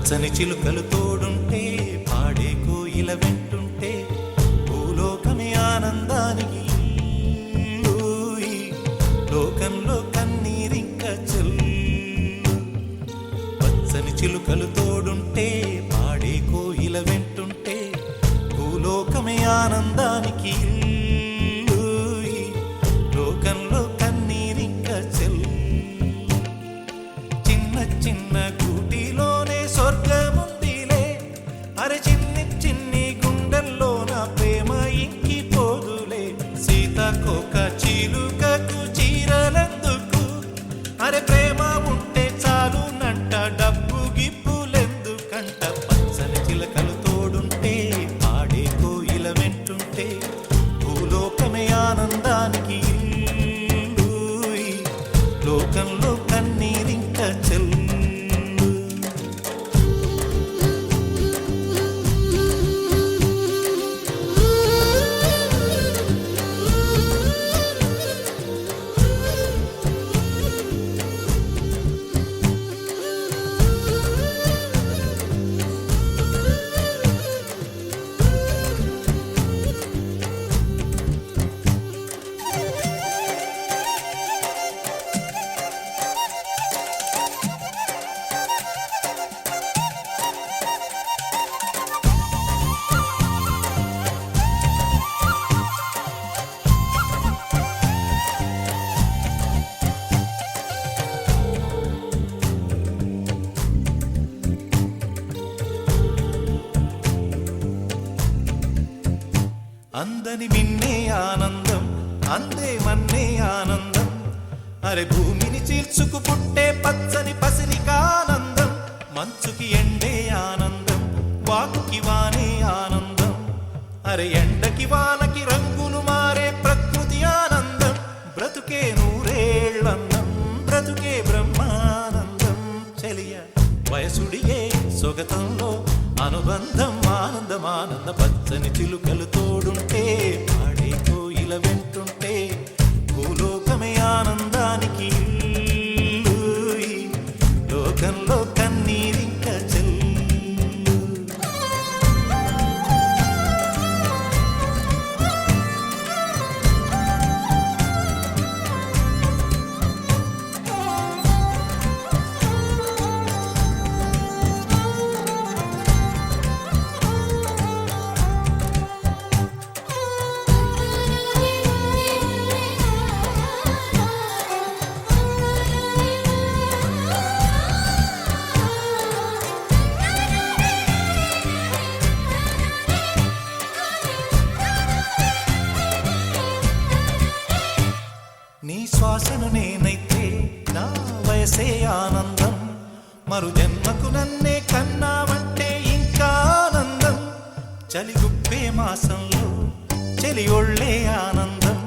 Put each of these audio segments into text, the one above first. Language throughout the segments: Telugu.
పచ్చని చిలుకలు తోడుంటే పాడే కోయిల వెంటుంటే భూలోకమే ఆనందానికి లోకంలో కన్నీరింక చెల్లు. పచ్చని చిలుకలు తోడుంటే పాడే కోయిల వెంటుంటే భూలోకమే ఆనందానికి లోకంలో కన్నీరింక చెల్లు. చిన్న చిన్న గూటిలోనే స్వర్గముందిలే, అరే చిన్ని చిన్ని గుండెల్లో నా ప్రేమ ఇంకి పోదులే. సీతాకోక చిలుకకు చీరలెందుకు, అరే ప్రేమ ఉంటే చాలునంట, డబ్బు గిప్పులెందుకంట. పచ్చని చిలకలు తోడుంటే పాడే కోయిల వెంటుంటే భూలోకమే ఆనందానికి లోకంలో కన్నీరింక చెల్లు. అందని మిన్నే ఆనందం, అందే మన్నే ఆనందం, అరే భూమిని చీల్చుకు పుట్టే పచ్చని పసిరికానందం. మంచుకి ఎండే ఆనందం, వాకుకి వానే ఆనందం, అరే ఎండకి వానకి రంగులు మారే ప్రకృతి ఆనందం. బ్రతుకే నూరేళ్ళందం, బ్రతుకే బ్రహ్మానందం. చెలియ వయసుడియే సొగతంలో అనుబంధం ఆనందమానంద. పచ్చని చిలుకలు తోడుంటే పాడే కోయిల వెంటుంటే భూలోకమే ఆనందానికి లోకంలో కన్నీరింక చెల్లు. నీ శ్వాసను నేనైతే నా వయసే ఆనందం, మరు జన్మకు నన్నే కన్నావంటే ఇంకా ఆనందం. చలిగుప్పే మాసంలో చెలి ఒళ్ళే ఆనందం,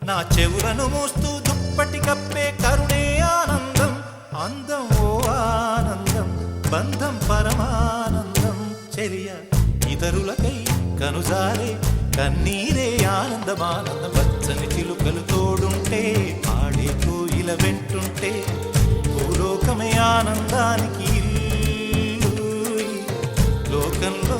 నా చెవులను మోస్తూ దుప్పటి కప్పే కరుణే ఆనందం. అందం ఓ ఆనందం, బంధం పరమానందం. చెలియ ఇతరులకై కనుజారే కన్నీరే ఆనందమానందం. పచ్చని చిలుకలు తోడుంటే పాడే కోయిల వెంటుంటే భూలోకమే ఆనందానికి లోకంలో